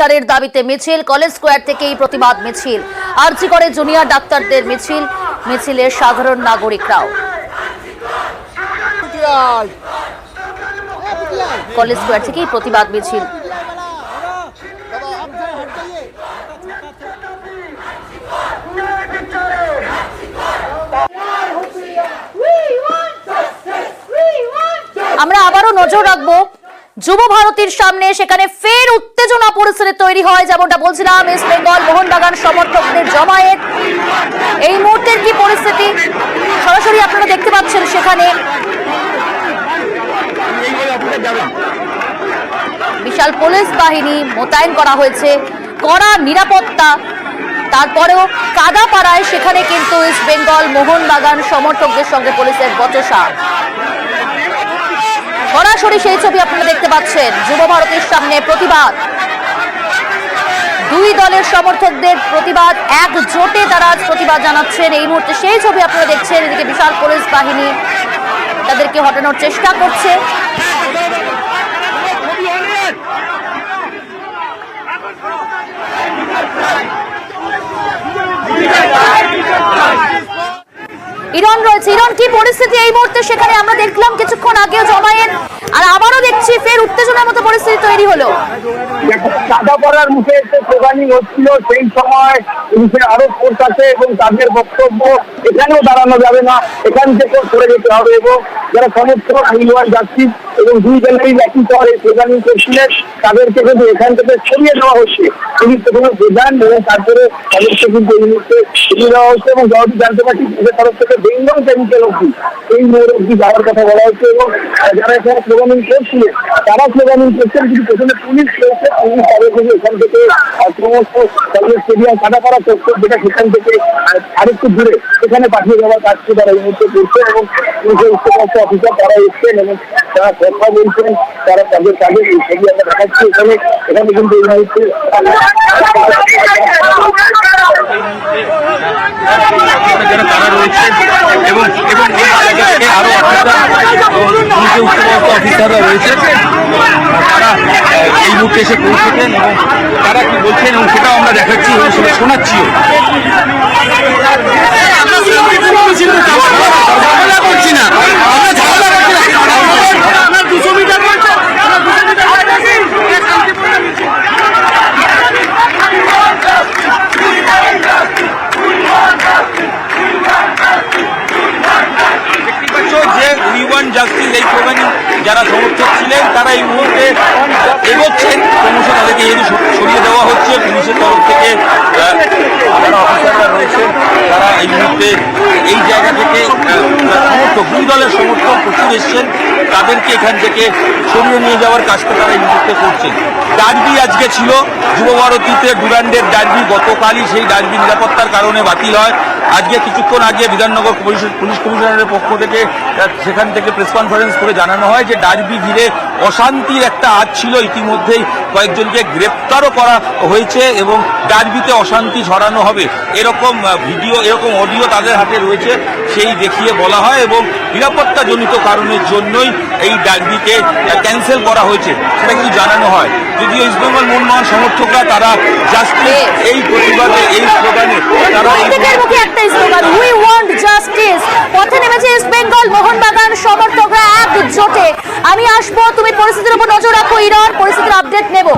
ডাক্তারের দাবিতে মিছিল, কলেজ স্কোয়ার থেকে এই প্রতিবাদ মিছিল। আরজি করে জুনিয়র ডাক্তারদের মিছিল, মিছিলে সাধারণ নাগরিকরাও। কলেজ স্কোয়ার থেকে এই প্রতিবাদ মিছিল। আমরা আবারও নজর রাখবো যুব ভারতীর সামনে, সেখানে ফের উত্তেজনা পরিস্থিতি তৈরি হয়। যেমনটা বলছিলাম, ইস্ট বেঙ্গল মোহনবাগান সমর্থকদের জমায়েত। এই মুহূর্তের কি পরিস্থিতি সরাসরি আপনারা দেখতে পাচ্ছেন। সেখানে বিশাল পুলিশ বাহিনী মোতায়েন করা হয়েছে, কড়া নিরাপত্তা। তারপরেও কাদাপাড়ায় সেখানে কিন্তু ইস্ট বেঙ্গল মোহনবাগান সমর্থকদের সঙ্গে পুলিশের বচসা। সরাসরি সেই ছবি আপনারা দেখতে পাচ্ছেন। যুব ভারতীর সামনে প্রতিবাদ, দুই দলের সমর্থকদের প্রতিবাদ, একজোটে তারা আজ প্রতিবাদ জানাচ্ছেন। এই মুহূর্তে সেই ছবি আপনারা দেখছেন। এদিকে বিশাল পুলিশ বাহিনী তাদেরকে হটানোর চেষ্টা করছে। ইরন রয়েছে। ইরন, কি পরিস্থিতি এই মুহূর্তে? সেখানে আমরা দেখলাম কিছুক্ষণ আগেও জমায়েত, আর আবারও দেখছি ফের উত্তেজনার মতো পরিস্থিতি তৈরি হলো। কাদাপাড়ার মুখে স্লোগানিং হচ্ছিল, সেই সময় পুলিশের আরো ফোর্স আছে এবং তাদের বক্তব্য এখানেও দাঁড়ানো যাবে না, এখান থেকে সরে যেতে হবে। এবং যারা সমর্থক মিলওয়ান যাত্রী এবং দুই জনেরই একই শহরে স্লোগানিং করছিলেন, তাদেরকে কিন্তু এখান থেকে সরিয়ে দেওয়া হচ্ছে। পুলিশ প্রথমে প্রধান এবং তারপরে তাদেরকে কিন্তু এই মুহূর্তে সরিয়ে দেওয়া হচ্ছে। এবং যতটুকু জানতে পারছি পুলিশের তরফ থেকে বেঙ্গল কেমিক্যাল অব্দি এই মোড় অব্দি যাওয়ার কথা বলা হচ্ছে। এবং যারা এখানে স্লোগানিং করছিলেন তারা স্লোগানিং করছেন, কিন্তু প্রথমে পুলিশ রয়েছে। পুলিশ তাদের থেকে এখান থেকে সমস্ত স্টেডিয়াম কাদাপাড়া চত্বর, যেটা সেখান থেকে আরেকটু দূরে সেখানে পাঠিয়ে দেওয়ার কাজটি তারা এই মুহূর্তে করছে। এবং পুলিশের উচ্চপদস্থ অফিসার তারা এসছেন এবং তারা কথা বলছেন, তারা তাদের কাজে এই ছবি আমরা দেখাচ্ছি। এখানে কিন্তু এই মুহূর্তে তারা রয়েছে এবং আরো অফিসাররা রয়েছে, তারা এই মুহূর্তে এসে পৌঁছেছেন এবং তারা কি বলছেন এবং সেটাও আমরা দেখাচ্ছি এবং সেটা শোনাচ্ছিও। করছি না, এই প্রোগ্রামে যারা সমর্থক ছিলেন তারা এই মুহূর্তে এগোচ্ছেন, ক্রমশ তাদেরকে সরিয়ে দেওয়া হচ্ছে। পুলিশের তরফ থেকে যারা অফিসাররা রয়েছেন তারা এই মুহূর্তে এই জায়গা থেকে সমর্থক, দুই দলের সমর্থক প্রচুর এসছেন, তাদেরকে এখান থেকে সরিয়ে নিয়ে যাওয়ার কাজটা তারা এই মুহূর্তে করছেন। ডার্বি আজকে ছিল যুব ভারতীতে, ডুরান্ডের ডার্বি, গতকালই সেই ডার্বি নিরাপত্তার কারণে বাতিল হয়। আজকে কিছুক্ষণ আগে বিধাননগর পুলিশ কমিশনারের পক্ষ থেকে সেখান থেকে প্রেস কনফারেন্স করে জানানো হয় যে ডার্বি ঘিরে অশান্তির একটা আজ ছিল। ইতিমধ্যেই কয়েকজনকে গ্রেপ্তারও করা হয়েছে এবং ডার্বিতে অশান্তি ছড়ানো হবে এরকম ভিডিও, এরকম অডিও তাদের হাতে রয়েছে, সেই দেখিয়ে বলা হয়। এবং নিরাপত্তাজনিত কারণের জন্যই এই ডার্বিকে ক্যান্সেল করা হয়েছে সেটা কিন্তু জানানো হয়। যদিও ইস্ট বেঙ্গল মোহনবাগান সমর্থকরা তারা জাস্টিস এই প্রতিবাদে, এই স্লোগানে তারা পথে নেমেছে ইস্ট বেঙ্গল মোহনবাগান সমর্থকরা একজোটে। আমি আসবো, তুমি পরিস্থিতির উপর নজর রাখো ইরন, পরিস্থিতির আপডেট নেব।